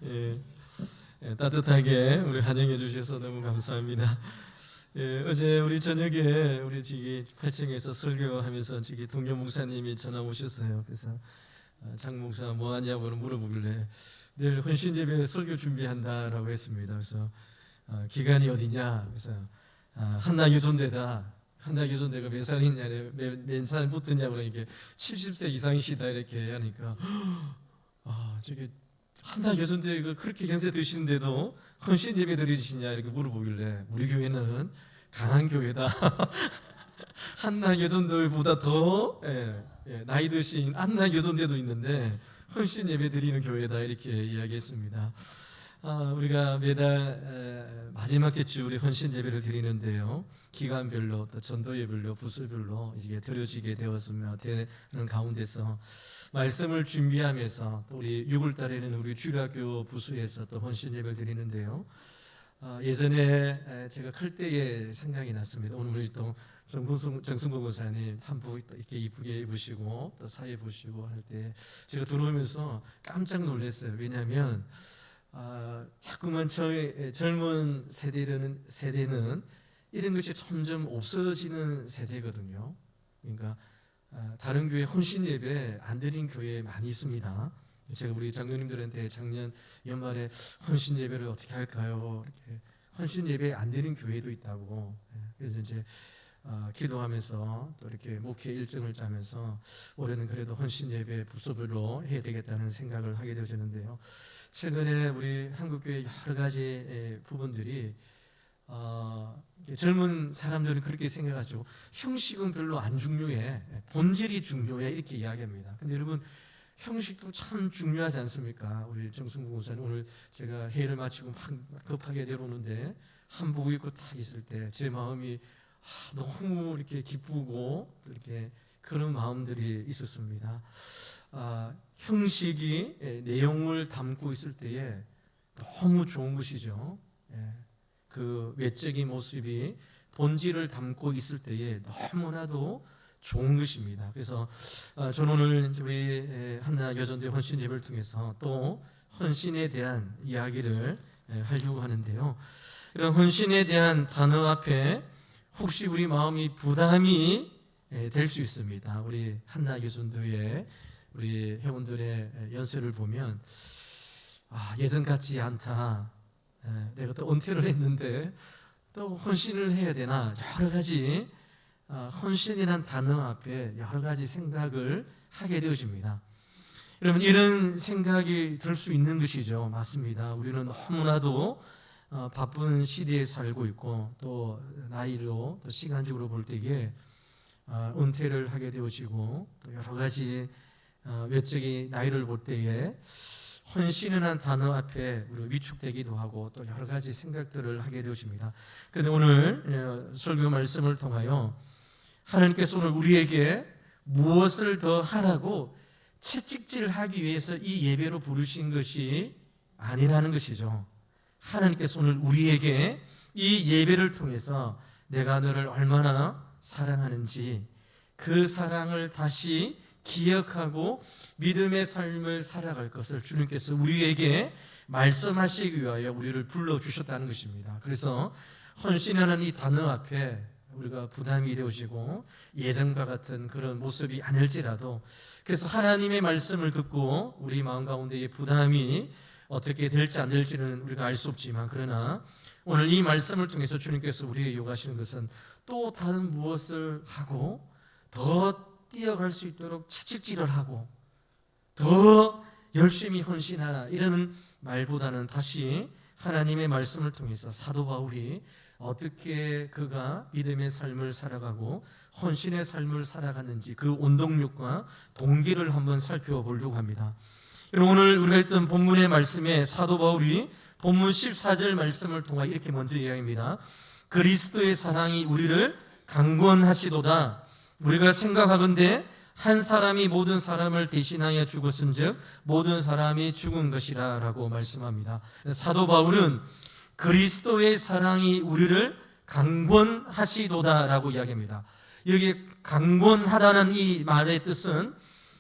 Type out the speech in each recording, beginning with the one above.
예, 따뜻하게 우리 환영해 주셔서 너무 감사합니다. 예, 어제 우리 저녁에 우리 저기 8층에서 설교하면서 저기 동료 목사님이 전화 오셨어요. 그래서 장 목사 뭐 하냐고 물어보길래 내일 헌신 예배 설교 준비한다라고 했습니다. 그래서 기간이 어디냐? 그래서 한나 유존대다. 한나 유존대가 몇 살이냐? 몇 살 붙었냐고 그러니까 70세 이상이시다 이렇게 하니까 저게 한나 여전대 그렇게 연세 드시는데도 헌신 예배 드리시냐 이렇게 물어보길래 우리 교회는 강한 교회다. 한나 여전대보다 더 나이 드신 한나 여전대도 있는데 헌신 예배 드리는 교회다 이렇게 이야기했습니다. 우리가 매달 마지막 주 우리 헌신 예배를 드리는데요. 기간별로 또 전도예별로 부서별로 이게 드려지게 되었으며 되는 가운데서 말씀을 준비하면서 또 우리 6월 달에는 우리 주일학교 부서에서 또 헌신 예배를 드리는데요. 예전에 제가 클 때의 생각이 났습니다. 오늘 우리 또 정승구 목사님 한복 이렇게 이쁘게 입으시고 또 사회 보시고 할 때 제가 들어오면서 깜짝 놀랐어요. 왜냐하면 자꾸만 저희 젊은 세대는 이런 것이 점점 없어지는 세대거든요. 그러니까 다른 교회 헌신 예배 안 드린 교회 많이 있습니다. 제가 우리 장로님들한테 작년 연말에 헌신 예배를 어떻게 할까요? 이렇게 헌신 예배 안 드린 교회도 있다고. 그래서 이제 기도하면서 또 이렇게 목회 일정을 짜면서 올해는 그래도 헌신 예배 부서별로 해야 되겠다는 생각을 하게 되어졌는데요. 최근에 우리 한국교회 여러 가지 부분들이 젊은 사람들은 그렇게 생각하죠. 형식은 별로 안 중요해, 본질이 중요해 이렇게 이야기합니다. 근데 여러분 형식도 참 중요하지 않습니까? 우리 정승구 목사님 오늘 제가 회의를 마치고 막 급하게 내려오는데 한복 입고 딱 있을 때 제 마음이 너무 이렇게 기쁘고 또 이렇게 그런 마음들이 있었습니다. 형식이 내용을 담고 있을 때에 너무 좋은 것이죠. 그 외적인 모습이 본질을 담고 있을 때에 너무나도 좋은 것입니다. 그래서 저는 오늘 우리 한나 여전대 헌신 예배를 통해서 또 헌신에 대한 이야기를 하려고 하는데요. 이런 헌신에 대한 단어 앞에 혹시 우리 마음이 부담이 될 수 있습니다. 우리 한나 여전도의 우리 회원들의 연세를 보면 예전 같지 않다. 내가 또 은퇴를 했는데 또 헌신을 해야 되나 여러 가지 헌신이란 단어 앞에 여러 가지 생각을 하게 되어집니다. 여러분 이런 생각이 들 수 있는 것이죠. 맞습니다. 우리는 너무나도 바쁜 시대에 살고 있고 또 나이로 또 시간적으로 볼 때에 은퇴를 하게 되어지고 또 여러 가지 외적인 나이를 볼 때에 헌신이라는 단어 앞에 우리 위축되기도 하고 또 여러 가지 생각들을 하게 되어집니다. 그런데 오늘 설교 말씀을 통하여 하나님께서 오늘 우리에게 무엇을 더 하라고 채찍질하기 위해서 이 예배로 부르신 것이 아니라는 것이죠. 하나님께서 오늘 우리에게 이 예배를 통해서 내가 너를 얼마나 사랑하는지 그 사랑을 다시 기억하고 믿음의 삶을 살아갈 것을 주님께서 우리에게 말씀하시기 위하여 우리를 불러주셨다는 것입니다. 그래서 헌신하는 이 단어 앞에 우리가 부담이 되어지고 예전과 같은 그런 모습이 아닐지라도 그래서 하나님의 말씀을 듣고 우리 마음 가운데의 부담이 어떻게 될지 안 될지는 우리가 알 수 없지만 그러나 오늘 이 말씀을 통해서 주님께서 우리에게 요구하시는 것은 또 다른 무엇을 하고 더 뛰어갈 수 있도록 채찍질을 하고 더 열심히 헌신하라 이런 말보다는 다시 하나님의 말씀을 통해서 사도 바울이 어떻게 그가 믿음의 삶을 살아가고 헌신의 삶을 살아갔는지 그 원동력과 동기를 한번 살펴보려고 합니다. 오늘 우리가 했던 본문의 말씀에 사도 바울이 본문 14절 말씀을 통해 이렇게 먼저 이야기합니다. 그리스도의 사랑이 우리를 강권하시도다. 우리가 생각하건대 한 사람이 모든 사람을 대신하여 죽었은즉 모든 사람이 죽은 것이라 라고 말씀합니다. 사도 바울은 그리스도의 사랑이 우리를 강권하시도다 라고 이야기합니다. 여기 강권하다는 이 말의 뜻은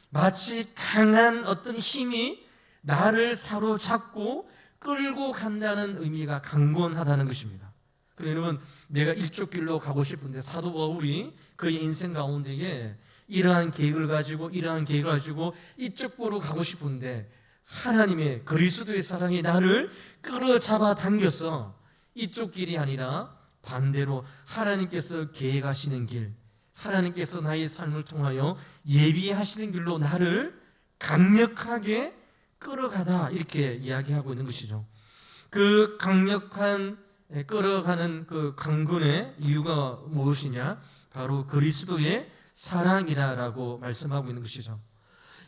마치 강한 어떤 힘이 나를 사로잡고 끌고 간다는 의미가 강건하다는 것입니다. 그러면 내가 이쪽 길로 가고 싶은데 사도 바울이 그의 인생 가운데에 이러한 계획을 가지고 이쪽으로 가고 싶은데 하나님의 그리스도의 사랑이 나를 끌어잡아 당겨서 이쪽 길이 아니라 반대로 하나님께서 계획하시는 길, 하나님께서 나의 삶을 통하여 예비하시는 길로 나를 강력하게 끌어가다 이렇게 이야기하고 있는 것이죠. 그 강력한 끌어가는 그 강건의 이유가 무엇이냐? 바로 그리스도의 사랑이라고 말씀하고 있는 것이죠.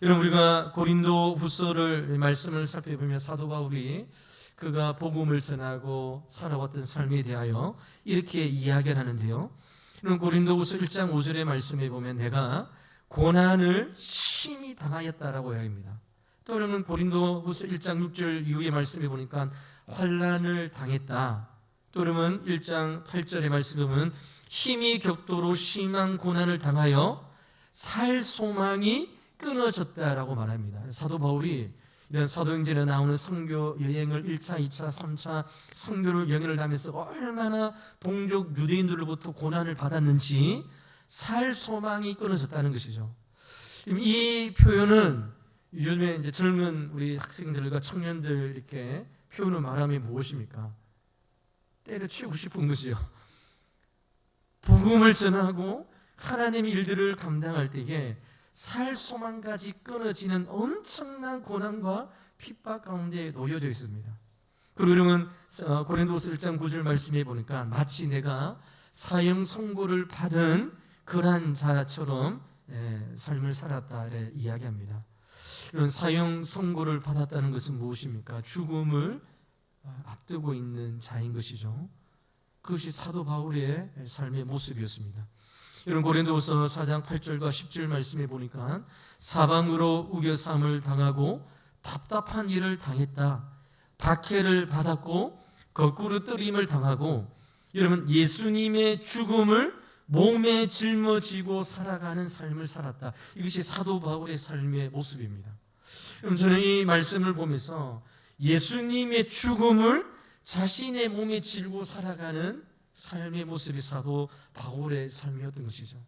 여러분, 우리가 고린도 후서를 말씀을 살펴보면 사도 바울이 그가 복음을 전하고 살아왔던 삶에 대하여 이렇게 이야기를 하는데요. 고린도 후서 1장 5절의 말씀에 보면 내가 고난을 심히 당하였다라고 이야기합니다. 또 그러면 고린도 후서 1장 6절 이후의 말씀에 보니까 환난을 당했다. 또 그러면 1장 8절의 말씀에 보면 힘이 격도로 심한 고난을 당하여 살 소망이 끊어졌다라고 말합니다. 사도 바울이 이런 사도행전에 나오는 선교 여행을 1차, 2차, 3차 선교를 여행을 하면서 얼마나 동족 유대인들로부터 고난을 받았는지 살 소망이 끊어졌다는 것이죠. 이 표현은 요즘에 이제 젊은 우리 학생들과 청년들 이렇게 표현을 말하면 무엇입니까? 때려치우고 싶은 것이요. 복음을 전하고 하나님의 일들을 감당할 때에 살 소망까지 끊어지는 엄청난 고난과 핍박 가운데 놓여져 있습니다. 그리고 이러면 고린도서 1장 9절 말씀해 보니까 마치 내가 사형 선고를 받은 그러한 자처럼 삶을 살았다 이야기합니다. 이런 사형 선고를 받았다는 것은 무엇입니까? 죽음을 앞두고 있는 자인 것이죠. 그것이 사도 바울의 삶의 모습이었습니다. 이런 고린도서 4장 8절과 10절 말씀에 보니까 사방으로 우겨삼을 당하고 답답한 일을 당했다. 박해를 받았고 거꾸로 뜨림을 당하고 여러분 예수님의 죽음을 몸에 짊어지고 살아가는 삶을 살았다. 이것이 사도 바울의 삶의 모습입니다. 그럼 저는 이 말씀을 보면서 예수님의 죽음을 자신의 몸에 지고 살아가는 삶의 모습이 사도 바울의 삶이었던 것이죠.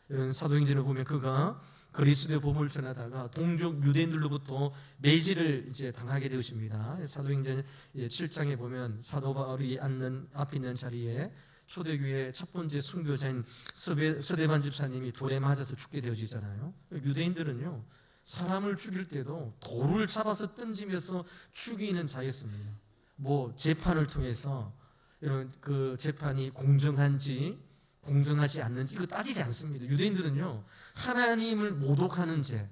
이런 사도행전을 보면 그가 그리스도의 복음을 전하다가 동족 유대인들로부터 매질을 이제 당하게 되었습니다. 사도행전 7장에 보면 사도 바울이 앞에 있는 자리에 초대교회 첫 번째 순교자인 스데반 집사님이 돌에 맞아서 죽게 되어지잖아요. 유대인들은요 사람을 죽일 때도 돌을 잡아서 던지면서 죽이는 자였습니다. 뭐 재판을 통해서 이런 그 재판이 공정한지 공정하지 않는지 이거 따지지 않습니다. 유대인들은요 하나님을 모독하는 죄,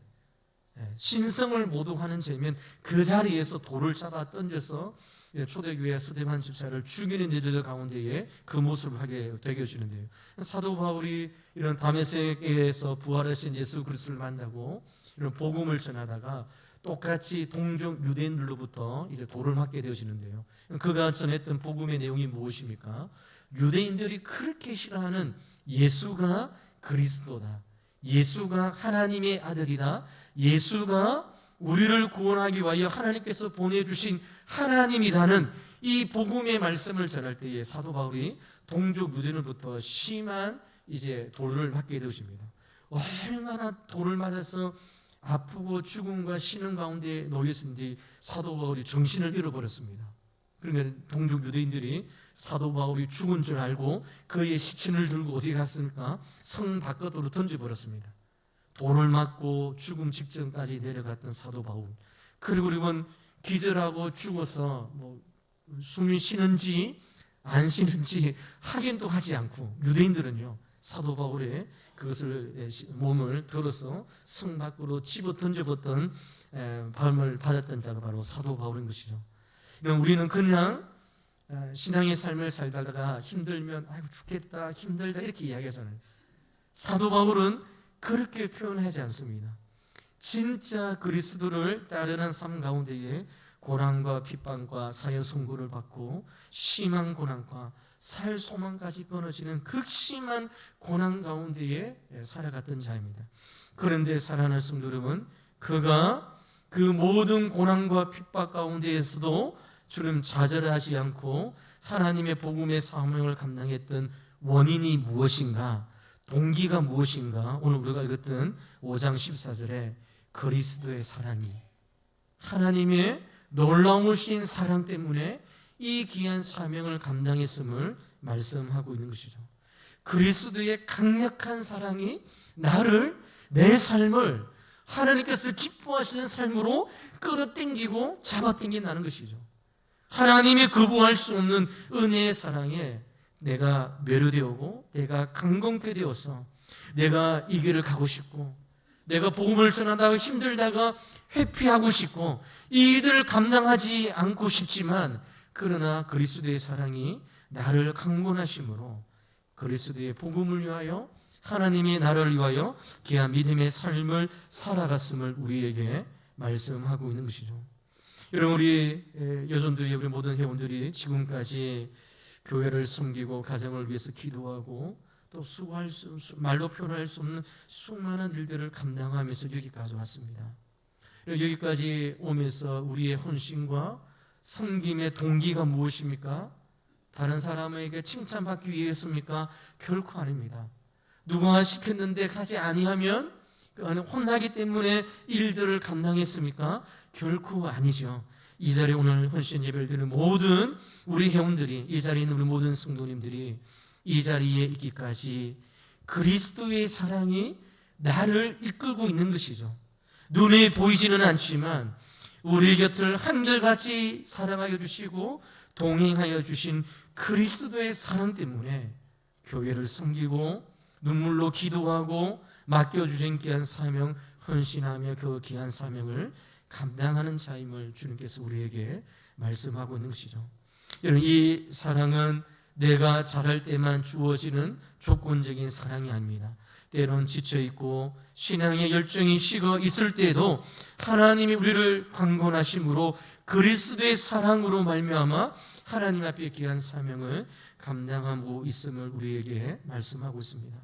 신성을 모독하는 죄면 그 자리에서 돌을 잡아 던져서 초대교회 스데반 집사를 죽이는 이들 가운데에 그 모습을 하게 되어지는데요. 사도 바울이 이런 다메섹에서 부활하신 예수 그리스도를 만나고 이런 복음을 전하다가 똑같이 동족 유대인들로부터 이제 돌을 맞게 되어지는데요. 그가 전했던 복음의 내용이 무엇입니까? 유대인들이 그렇게 싫어하는 예수가 그리스도다. 예수가 하나님의 아들이다. 예수가 우리를 구원하기 위하여 하나님께서 보내주신 하나님이라는 이 복음의 말씀을 전할 때에 사도 바울이 동족 유대인으로부터 심한 이제 돌을 맞게 되어집니다. 얼마나 돌을 맞아서 아프고 죽음과 신음 가운데 놓였는지 사도 바울이 정신을 잃어버렸습니다. 그러니까 동족 유대인들이 사도 바울이 죽은 줄 알고 그의 시신을 들고 어디 갔습니까? 성 바깥으로 던져버렸습니다. 돌을 맞고 죽음 직전까지 내려갔던 사도 바울. 그리고 이건 기절하고 죽어서 뭐 숨이 쉬는지 안 쉬는지 확인도 하지 않고 유대인들은요 사도 바울의 그것을 몸을 들어서 성 밖으로 집어 던져봤던 발을 받았던 자가 바로 사도 바울인 것이죠. 우리는 그냥 신앙의 삶을 살다가 힘들면 아이고 죽겠다 힘들다 이렇게 이야기하잖아요. 사도 바울은 그렇게 표현하지 않습니다. 진짜 그리스도를 따르는 삶 가운데에 고난과 핍박과 사형 선고를 받고 심한 고난과 살 소망까지 끊어지는 극심한 고난 가운데에 살아갔던 자입니다. 그런데 사랑하는 성도 여러분, 그가 그 모든 고난과 핍박 가운데에서도 주님 좌절하지 않고 하나님의 복음의 사명을 감당했던 원인이 무엇인가, 동기가 무엇인가, 오늘 우리가 읽었던 5장 14절에 그리스도의 사랑이, 하나님의 놀라우신 사랑 때문에 이 귀한 사명을 감당했음을 말씀하고 있는 것이죠. 그리스도의 강력한 사랑이 나를, 내 삶을 하나님께서 기뻐하시는 삶으로 끌어당기고 잡아당긴다는 것이죠. 하나님이 거부할 수 없는 은혜의 사랑에 내가 매료되고 내가 강건케 되어서 내가 이 길을 가고 싶고, 내가 복음을 전하다가 힘들다가 회피하고 싶고, 이 일을 감당하지 않고 싶지만, 그러나 그리스도의 사랑이 나를 강건하심으로 그리스도의 복음을 위하여, 하나님이 나를 위하여 귀한 믿음의 삶을 살아갔음을 우리에게 말씀하고 있는 것이죠. 여러분, 우리 여전들이, 우리 모든 회원들이 지금까지 교회를 섬기고 가정을 위해서 기도하고 또 수고할 수, 말로 표현할 수 없는 수많은 일들을 감당하면서 여기까지 왔습니다. 여기까지 오면서 우리의 헌신과 섬김의 동기가 무엇입니까? 다른 사람에게 칭찬받기 위해서입니까? 결코 아닙니다. 누가 시켰는데 하지 아니하면 혼나기 때문에 일들을 감당했습니까? 결코 아니죠. 이 자리에 오늘 헌신 예배를 드리는 모든 우리 회원들이, 이 자리에 있는 우리 모든 성도님들이 이 자리에 있기까지 그리스도의 사랑이 나를 이끌고 있는 것이죠. 눈에 보이지는 않지만 우리 곁을 한결같이 사랑하여 주시고 동행하여 주신 그리스도의 사랑 때문에 교회를 섬기고 눈물로 기도하고 맡겨주신 귀한 사명, 헌신하며 그 귀한 사명을 감당하는 자임을 주님께서 우리에게 말씀하고 있는 것이죠. 여러분, 이 사랑은 내가 잘할 때만 주어지는 조건적인 사랑이 아닙니다. 때론 지쳐있고 신앙의 열정이 식어 있을 때에도 하나님이 우리를 강건하심으로 그리스도의 사랑으로 말미암아 하나님 앞에 귀한 사명을 감당하고 있음을 우리에게 말씀하고 있습니다.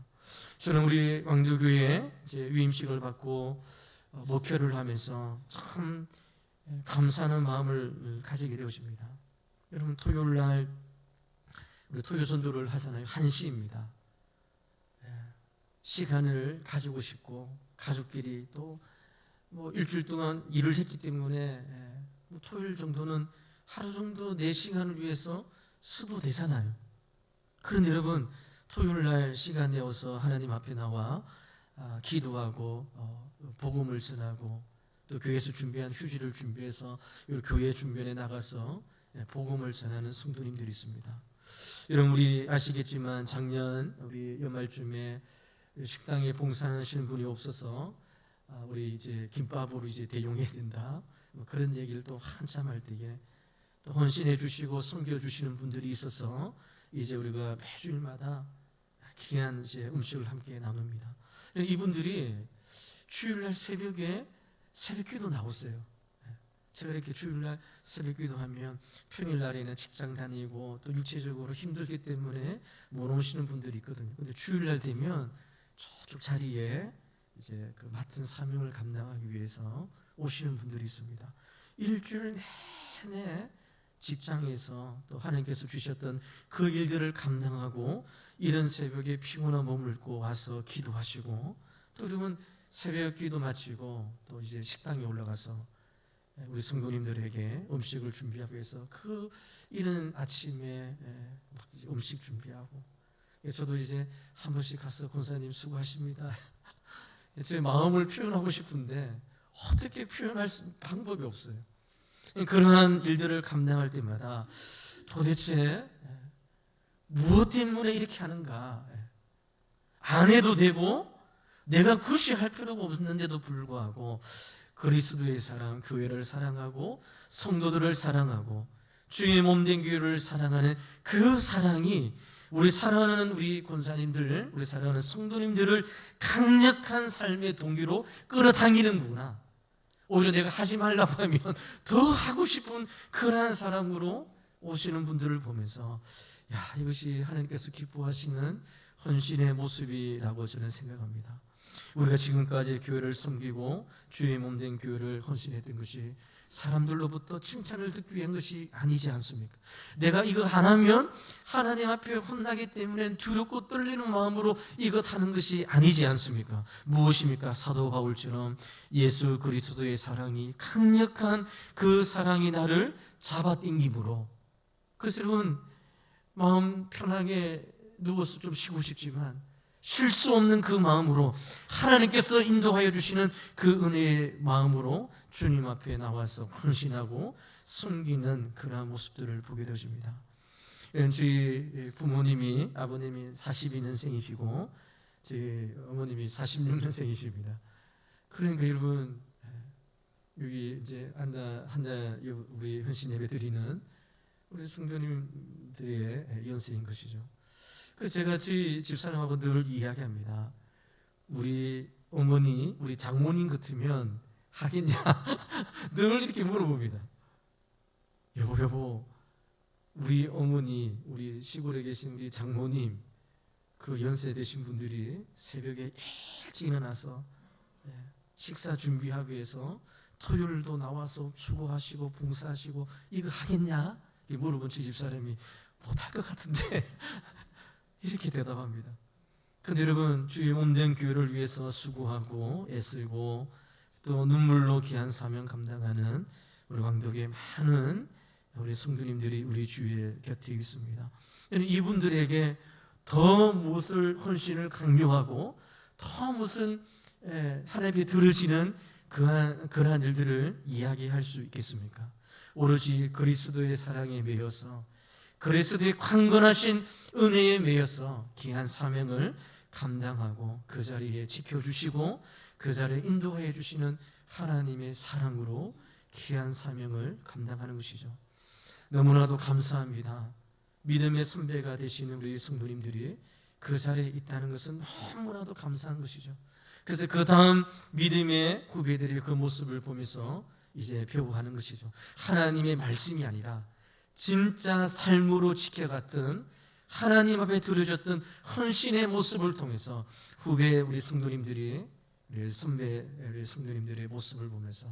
저는 우리 왕도교회에 위임식을 받고 목회를 하면서 참 감사하는 마음을 가지게 되었습니다. 여러분, 토요일 날 우리 토요선도를 하잖아요. 1시입니다. 시간을 가지고 싶고 가족끼리 또 일주일 동안 일을 했기 때문에 토요일 정도는 하루 정도 내 시간을 위해서 쓰도 되잖아요. 그런데 여러분, 토요일 날 시간 내어서 하나님 앞에 나와 기도하고 복음을 전하고 또 교회에서 준비한 휴지를 준비해서 교회 주변에 나가서 복음을 전하는 성도님들이 있습니다. 여러분, 우리 아시겠지만 작년 우리 연말쯤에 식당에 봉사하시는 분이 없어서 우리 이제 김밥으로 이제 대용해야 된다, 그런 얘기를 또 한참 할 때에 또 헌신해 주시고 섬겨 주시는 분들이 있어서 이제 우리가 매주일마다 귀한 이제 음식을 함께 나눕니다. 이분들이 주일날 새벽에 새벽기도 나오세요. 제가 이렇게 주일날 새벽기도하면 평일날에는 직장 다니고 또 육체적으로 힘들기 때문에 못 오시는 분들이 있거든요. 근데 주일날 되면 저쪽 자리에 이제 그 맡은 사명을 감당하기 위해서 오시는 분들이 있습니다. 일주일 내내 직장에서 또 하나님께서 주셨던 그 일들을 감당하고 이른 새벽에 피곤한 몸을 입고 와서 기도하시고, 또 그러면 새벽 기도 마치고 또 이제 식당에 올라가서 우리 성도님들에게 음식을 준비하기 위해서 그 이른 아침에 음식 준비하고, 저도 이제 한 번씩 가서 권사님 수고하십니다. 제 마음을 표현하고 싶은데 어떻게 표현할 방법이 없어요. 그러한 일들을 감당할 때마다 도대체 무엇 때문에 이렇게 하는가, 안 해도 되고 내가 굳이 할 필요가 없는데도 불구하고 그리스도의 사랑, 교회를 사랑하고 성도들을 사랑하고 주의 몸된 교회를 사랑하는 그 사랑이 우리 사랑하는 우리 권사님들, 우리 사랑하는 성도님들을 강력한 삶의 동기로 끌어당기는구나. 오히려 내가 하지 말라고 하면 더 하고 싶은 그러한 사랑으로 오시는 분들을 보면서 이것이 하나님께서 기뻐하시는 헌신의 모습이라고 저는 생각합니다. 우리가 지금까지 교회를 섬기고 주의 몸된 교회를 헌신했던 것이 사람들로부터 칭찬을 듣기 위한 것이 아니지 않습니까? 내가 이거 안 하면 하나님 앞에 혼나기 때문에 두렵고 떨리는 마음으로 이것 하는 것이 아니지 않습니까? 무엇입니까? 사도 바울처럼 예수 그리스도의 사랑이 강력한 그 사랑이 나를 잡아당김으로. 그래서 여러분, 마음 편하게 누워서 좀 쉬고 싶지만 쉴 수 없는 그 마음으로 하나님께서 인도하여 주시는 그 은혜의 마음으로 주님 앞에 나와서 헌신하고 섬기는 그러한 모습들을 보게 되어집니다. 저희 부모님이, 아버님이 42년생이시고 저희 어머님이 46년생이십니다. 그러니까 여러분, 여기 이제 한나 우리 헌신 예배 드리는 우리 성도님들의 연세인 것이죠. 그래서 제가 저희 집사람하고 늘 이야기합니다. 우리 어머니, 우리 장모님 같으면 하겠냐? 늘 이렇게 물어봅니다. 여보, 우리 어머니, 우리 시골에 계신 우리 장모님, 그 연세 되신 분들이 새벽에 일찍 일어나서 식사 준비하기 위해서 토요일도 나와서 수고하시고 봉사하시고 이거 하겠냐? 물어본 제 집사람이 못할 것 같은데 이렇게 대답합니다. 근데 여러분, 주의 몸된 교회를 위해서 수고하고 애쓰고 또 눈물로 귀한 사명 감당하는 우리 왕독의 많은 우리 성도님들이 우리 주의 곁에 있습니다. 이분들에게 더 무엇을 헌신을 강요하고 더 무슨 하나님께 들으시는 그러한 일들을 이야기할 수 있겠습니까? 오로지 그리스도의 사랑에 매여서 그리스도의 강건하신 은혜에 매여서 귀한 사명을 감당하고 그 자리에 지켜주시고 그 자리에 인도해 주시는 하나님의 사랑으로 귀한 사명을 감당하는 것이죠. 너무나도 감사합니다. 믿음의 선배가 되시는 우리 성도님들이 그 자리에 있다는 것은 너무나도 감사한 것이죠. 그래서 그 다음 믿음의 후배들의 그 모습을 보면서 이제 배워가는 것이죠. 하나님의 말씀이 아니라 진짜 삶으로 지켜갔던 하나님 앞에 드려졌던 헌신의 모습을 통해서 후배 우리 성도님들이 우리 선배 우리 성도님들의 모습을 보면서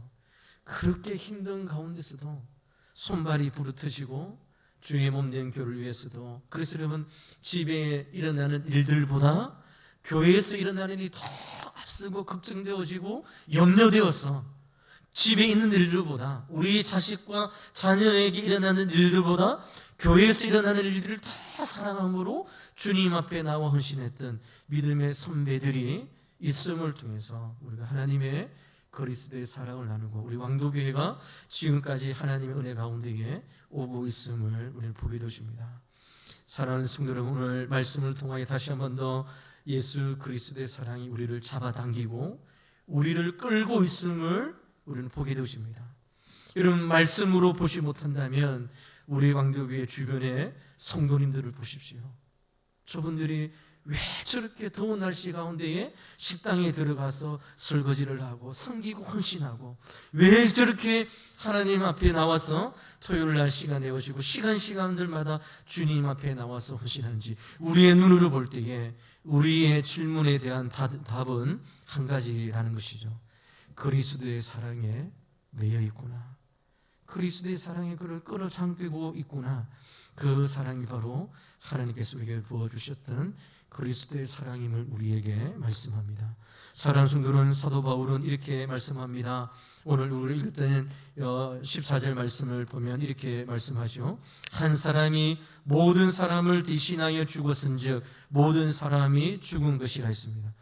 그렇게 힘든 가운데서도 손발이 부르트시고 주의 몸된 교회를 위해서도, 그래서 여러분, 집에 일어나는 일들보다 교회에서 일어나는 일이 더 앞서고 걱정되어지고 염려되어서 집에 있는 일들보다, 우리 자식과 자녀에게 일어나는 일들보다 교회에서 일어나는 일들을 더 사랑함으로 주님 앞에 나와 헌신했던 믿음의 선배들이 있음을 통해서 우리가 하나님의 그리스도의 사랑을 나누고 우리 왕도교회가 지금까지 하나님의 은혜 가운데에 오고 있음을 우리는 보게 되십니다. 사랑하는 성도 여러분, 오늘 말씀을 통하여 다시 한 번 더 예수 그리스도의 사랑이 우리를 잡아당기고 우리를 끌고 있음을 우리는 보게 되십니다. 여러분, 말씀으로 보지 못한다면 우리 왕도교회 주변의 성도님들을 보십시오. 저분들이 왜 저렇게 더운 날씨 가운데에 식당에 들어가서 설거지를 하고 섬기고 헌신하고, 왜 저렇게 하나님 앞에 나와서 토요일 날 시간 내어주고 시간들마다 주님 앞에 나와서 헌신하는지 우리의 눈으로 볼 때에 우리의 질문에 대한 답은 한 가지라는 것이죠. 그리스도의 사랑에 매여 있구나. 그리스도의 사랑에 그를 끌어당기고 있구나. 그 사랑이 바로 하나님께서 우리에게 부어주셨던 그리스도의 사랑임을 우리에게 말씀합니다. 사랑하는 성도는, 사도 바울은 이렇게 말씀합니다. 오늘 우리 읽었던 14절 말씀을 보면 이렇게 말씀하죠. 한 사람이 모든 사람을 대신하여 죽었은즉 모든 사람이 죽은 것이라 했습니다.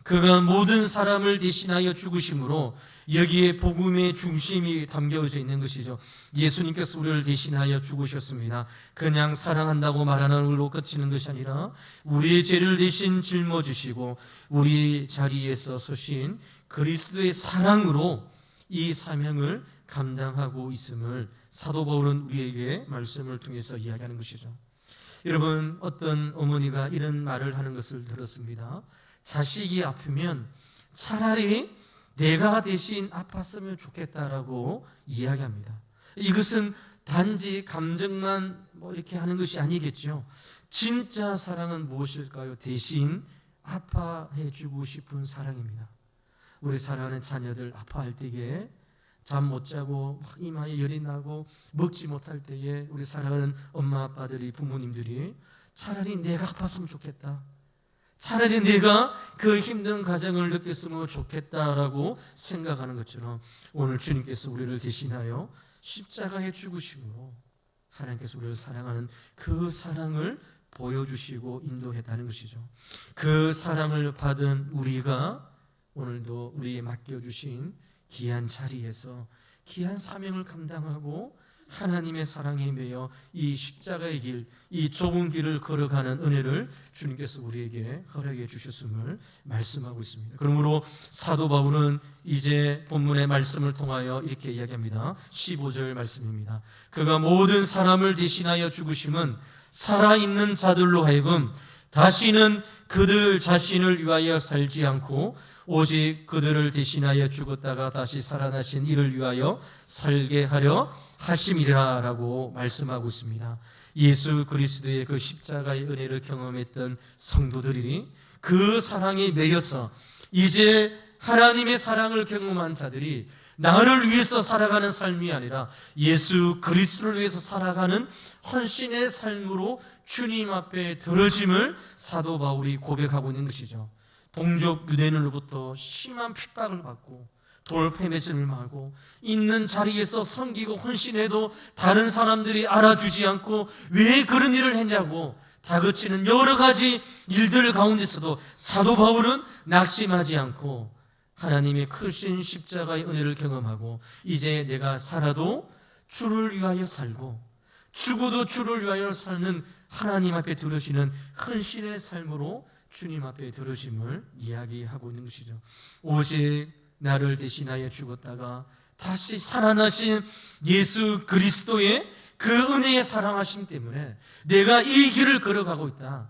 그가 모든 사람을 대신하여 죽으심으로 여기에 복음의 중심이 담겨져 있는 것이죠. 예수님께서 우리를 대신하여 죽으셨습니다. 그냥 사랑한다고 말하는 걸로 그치는 것이 아니라 우리의 죄를 대신 짊어지시고 우리 자리에서 서신 그리스도의 사랑으로 이 사명을 감당하고 있음을 사도 바울은 우리에게 말씀을 통해서 이야기하는 것이죠. 여러분, 어떤 어머니가 이런 말을 하는 것을 들었습니다. 자식이 아프면 차라리 내가 대신 아팠으면 좋겠다라고 이야기합니다. 이것은 단지 감정만 이렇게 하는 것이 아니겠죠. 진짜 사랑은 무엇일까요? 대신 아파해 주고 싶은 사랑입니다. 우리 사랑하는 자녀들 아파할 때에 잠 못 자고 이마에 열이 나고 먹지 못할 때에 우리 사랑하는 엄마 아빠들이 부모님들이 차라리 내가 아팠으면 좋겠다. 차라리 내가 그 힘든 가정을 느꼈으면 좋겠다라고 생각하는 것처럼 오늘 주님께서 우리를 대신하여 십자가에 죽으심으로 하나님께서 우리를 사랑하는 그 사랑을 보여주시고 인도했다는 것이죠. 그 사랑을 받은 우리가 오늘도 우리에 맡겨주신 귀한 자리에서 귀한 사명을 감당하고 하나님의 사랑에 매여 이 십자가의 길, 이 좁은 길을 걸어가는 은혜를 주님께서 우리에게 허락해 주셨음을 말씀하고 있습니다. 그러므로 사도 바울은 이제 본문의 말씀을 통하여 이렇게 이야기합니다. 15절 말씀입니다. 그가 모든 사람을 대신하여 죽으심은 살아있는 자들로 하여금 다시는 그들 자신을 위하여 살지 않고 오직 그들을 대신하여 죽었다가 다시 살아나신 이를 위하여 살게 하려 하심이라 라고 말씀하고 있습니다. 예수 그리스도의 그 십자가의 은혜를 경험했던 성도들이 그 사랑에 매여서 이제 하나님의 사랑을 경험한 자들이 나를 위해서 살아가는 삶이 아니라 예수 그리스도를 위해서 살아가는 헌신의 삶으로 주님 앞에 들어짐을 사도 바울이 고백하고 있는 것이죠. 동족 유대인으로부터 심한 핍박을 받고 돌패매질을 하고 있는 자리에서 섬기고 헌신해도 다른 사람들이 알아주지 않고 왜 그런 일을 했냐고 다그치는 여러 가지 일들 가운데서도 사도 바울은 낙심하지 않고 하나님의 크신 십자가의 은혜를 경험하고 이제 내가 살아도 주를 위하여 살고 죽어도 주를 위하여 사는 하나님 앞에 들으시는 헌신의 삶으로 주님 앞에 들으심을 이야기하고 있는 것이죠. 오직 나를 대신하여 죽었다가 다시 살아나신 예수 그리스도의 그 은혜의 사랑하심 때문에 내가 이 길을 걸어가고 있다.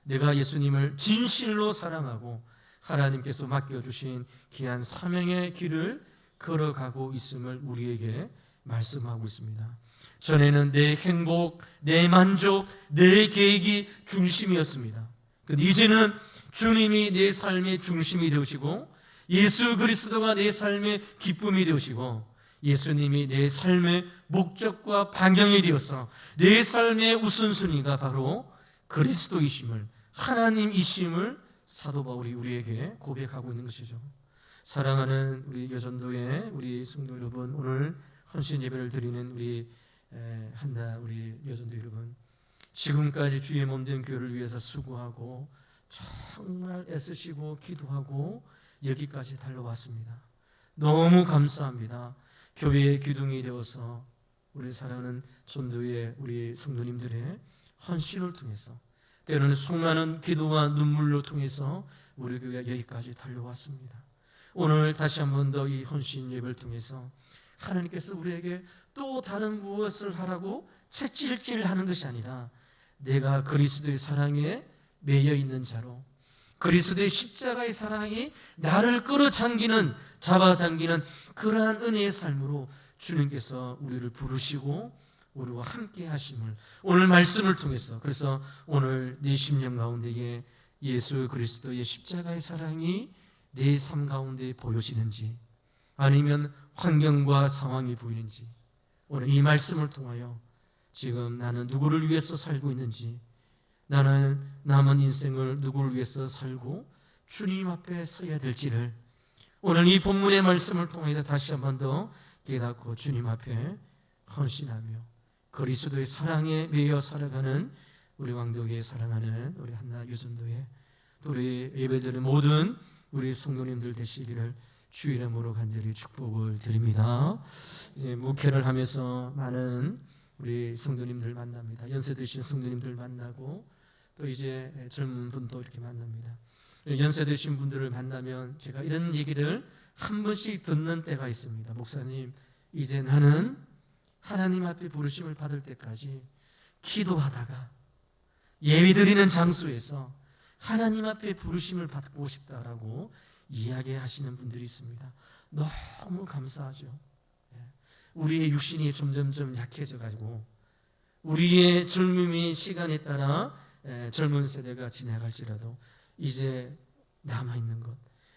내가 예수님을 진실로 사랑하고 하나님께서 맡겨주신 귀한 사명의 길을 걸어가고 있음을 우리에게 말씀하고 있습니다. 전에는 내 행복, 내 만족, 내 계획이 중심이었습니다. 그런데 이제는 주님이 내 삶의 중심이 되시고 예수 그리스도가 내 삶의 기쁨이 되시고 예수님이 내 삶의 목적과 방향이 되어서 내 삶의 우선순위가 바로 그리스도이심을 하나님이심을 사도 바울이 우리에게 고백하고 있는 것이죠. 사랑하는 우리 여전도의 우리 성도 여러분, 오늘 헌신 예배를 드리는 우리 한나 우리 여전도 여러분, 지금까지 주의 몸된 교회를 위해서 수고하고 정말 애쓰시고 기도하고 여기까지 달려왔습니다. 너무 감사합니다. 교회의 기둥이 되어서 우리 사랑하는 전도의 우리 성도님들의 헌신을 통해서 때로는 수많은 기도와 눈물로 통해서 우리 교회가 여기까지 달려왔습니다. 오늘 다시 한 번 더 이 헌신 예배를 통해서 하나님께서 우리에게 또 다른 무엇을 하라고 채찍질하는 것이 아니라 내가 그리스도의 사랑에 매여 있는 자로 그리스도의 십자가의 사랑이 나를 끌어당기는 잡아당기는 그러한 은혜의 삶으로 주님께서 우리를 부르시고 우리와 함께 하심을 오늘 말씀을 통해서 그래서 오늘 내 심령 가운데에 예수 그리스도의 십자가의 사랑이 내 삶 가운데 보여지는지 아니면 환경과 상황이 보이는지 오늘 이 말씀을 통하여 지금 나는 누구를 위해서 살고 있는지 나는 남은 인생을 누구를 위해서 살고 주님 앞에 서야 될지를 오늘 이 본문의 말씀을 통해서 다시 한 번 더 깨닫고 주님 앞에 헌신하며 그리스도의 사랑에 매여 살아가는 우리 왕도교회 사랑하는 우리 한나 여전도의 또 우리 예배드리는 모든 우리 성도님들 되시기를 주 이름으로 간절히 축복을 드립니다. 목회를 하면서 많은 우리 성도님들 만납니다. 연세 드신 성도님들 만나고 또 이제 젊은 분도 이렇게 만납니다. 연세 드신 분들을 만나면 제가 이런 얘기를 한 번씩 듣는 때가 있습니다. 목사님, 이제 나는 하나님 앞에 부르심을 받을 때까지 기도하다가 예배드리는 장소에서 하나님 앞에 부르심을 받고 싶다라고 이야기하시는 분들이 있습니다. 너무 감사하죠. 우리의 육신이 점점점 약해져 가지고 우리의 젊음이 시간에 따라 젊은 세대가 지나갈지라도 이제 남아있는 것,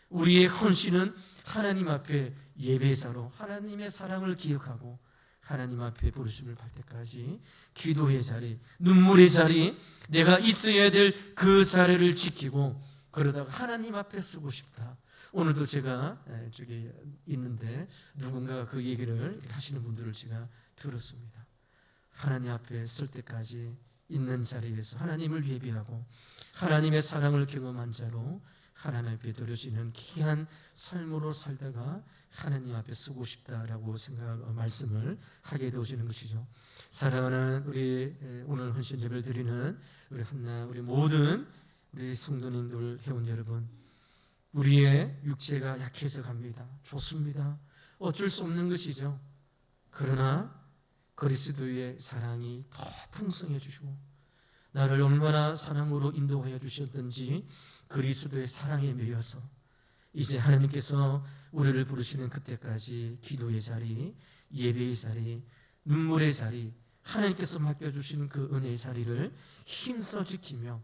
우리의 헌신은 하나님 앞에 예배자로 하나님의 사랑을 기억하고 하나님 앞에 부르심을 받을 때까지 기도의 자리, 눈물의 자리, 내가 있어야 될 그 자리를 지키고 그러다가 하나님 앞에 쓰고 싶다. 오늘도 제가 저기 있는데 누군가가 그 얘기를 하시는 분들을 제가 들었습니다. 하나님 앞에 쓸 때까지 있는 자리에서 하나님을 예배하고 하나님의 사랑을 경험한 자로 하나님 앞에 드려지는 귀한 삶으로 살다가 하나님 앞에 쓰고 싶다라고 말씀을 하게 되어지는 것이죠. 사랑하는 우리 오늘 헌신 예배를 드리는 우리 한나 우리 모든 우리 성도님들 회원 여러분, 우리의 육체가 약해져 갑니다. 좋습니다. 어쩔 수 없는 것이죠. 그러나 그리스도의 사랑이 더 풍성해 주시고 나를 얼마나 사랑으로 인도하여 주셨든지 그리스도의 사랑에 매여서 이제 하나님께서 우리를 부르시는 그때까지 기도의 자리, 예배의 자리, 눈물의 자리, 하나님께서 맡겨주신 그 은혜의 자리를 힘써 지키며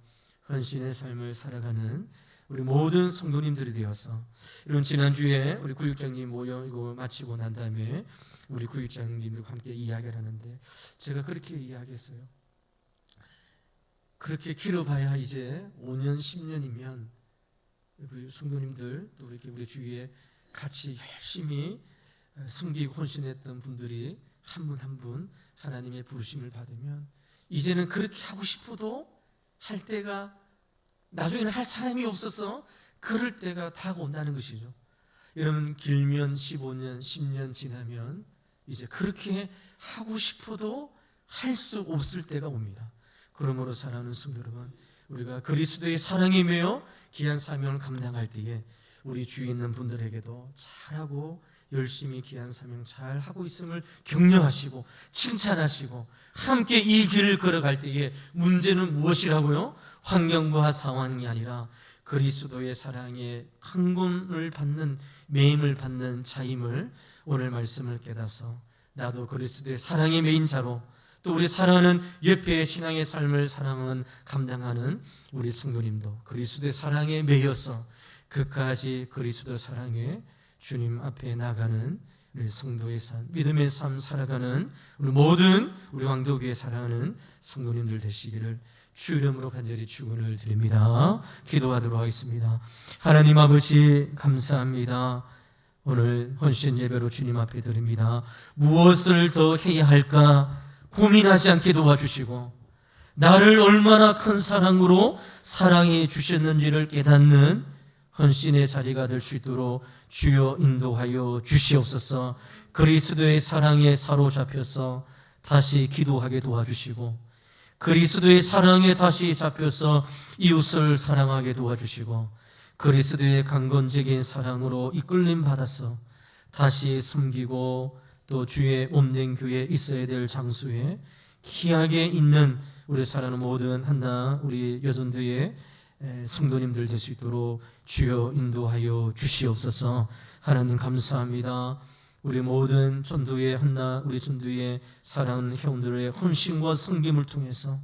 헌신의 삶을 살아가는 우리 모든 성도님들이 되어서, 이런 지난주에 우리 구육장님 모여 이거 마치고 난 다음에 우리 구육장님들과 함께 이야기를 하는데 제가 그렇게 이야기했어요. 그렇게 길어봐야 이제 5년, 10년이면 우리 성도님들 또 이렇게 우리 주위에 같이 열심히 섬기고 헌신했던 분들이 한 분 한 분 하나님의 부르심을 받으면 이제는 그렇게 하고 싶어도 할 때가, 나중에는 할 사람이 없어서 그럴 때가 다가온다는 것이죠. 여러분, 길면 15년, 10년 지나면 이제 그렇게 하고 싶어도 할 수 없을 때가 옵니다. 그러므로 사랑하는 성도 여러분, 우리가 그리스도의 사랑에 매여 귀한 사명을 감당할 때에 우리 주위에 있는 분들에게도 잘하고 열심히 귀한 사명 잘 하고 있음을 격려하시고 칭찬하시고 함께 이 길을 걸어갈 때에 문제는 무엇이라고요? 환경과 상황이 아니라 그리스도의 사랑에 강권을 받는, 매임을 받는 자임을 오늘 말씀을 깨닫서 나도 그리스도의 사랑에 매인 자로, 또 우리 사랑하는 옆에 신앙의 삶을 사랑은 감당하는 우리 성도님도 그리스도의 사랑에 매여서 끝까지 그리스도 사랑에 주님 앞에 나가는 우리 성도의 삶, 믿음의 삶 살아가는 우리 모든 우리 왕도교회 사랑하는 성도님들 되시기를 주 이름으로 간절히 축원을 드립니다. 기도하도록 하겠습니다. 하나님 아버지 감사합니다. 오늘 헌신 예배로 주님 앞에 드립니다. 무엇을 더 해야 할까 고민하지 않게 도와주시고 나를 얼마나 큰 사랑으로 사랑해 주셨는지를 깨닫는 헌신의 자리가 될 수 있도록 주여 인도하여 주시옵소서. 그리스도의 사랑에 사로잡혀서 다시 기도하게 도와주시고 그리스도의 사랑에 다시 잡혀서 이웃을 사랑하게 도와주시고 그리스도의 강건적인 사랑으로 이끌림 받아서 다시 섬기고 또 주의 옴된 교회에 있어야 될 장소에 귀하게 있는 우리 사랑하는 모든 한나 우리 여전도의 성도님들 될 수 있도록 주여 인도하여 주시옵소서. 하나님 감사합니다. 우리 모든 전도의 한나 우리 전도의 사랑하는 회원들의 헌신과 섬김을 통해서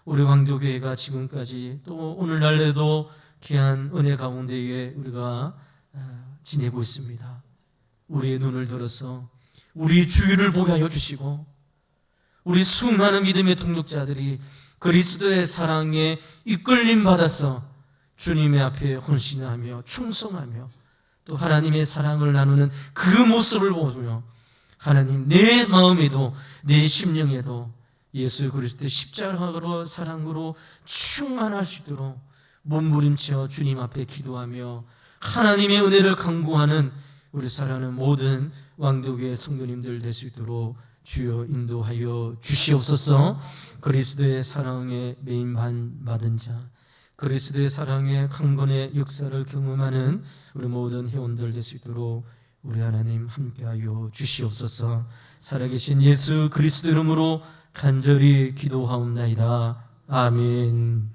우리 왕도교회가 지금까지 또 오늘날에도 귀한 은혜 가운데에 우리가 지내고 있습니다. 우리의 눈을 들어서 우리 주위를 보게 하여 주시고 우리 수많은 믿음의 동력자들이 그리스도의 사랑에 이끌림 받아서 주님의 앞에 헌신하며 충성하며 또 하나님의 사랑을 나누는 그 모습을 보며 하나님 내 마음에도 내 심령에도 예수 그리스도의 십자가로 사랑으로 충만할 수 있도록 몸부림쳐 주님 앞에 기도하며 하나님의 은혜를 간구하는 우리 사랑하는 모든 왕도교회 성도님들 될 수 있도록 주여 인도하여 주시옵소서. 그리스도의 사랑에 매임받은 자, 그리스도의 사랑의 강건의 역사를 경험하는 우리 모든 회원들 될 수 있도록 우리 하나님 함께하여 주시옵소서. 살아계신 예수 그리스도 이름으로 간절히 기도하옵나이다. 아멘.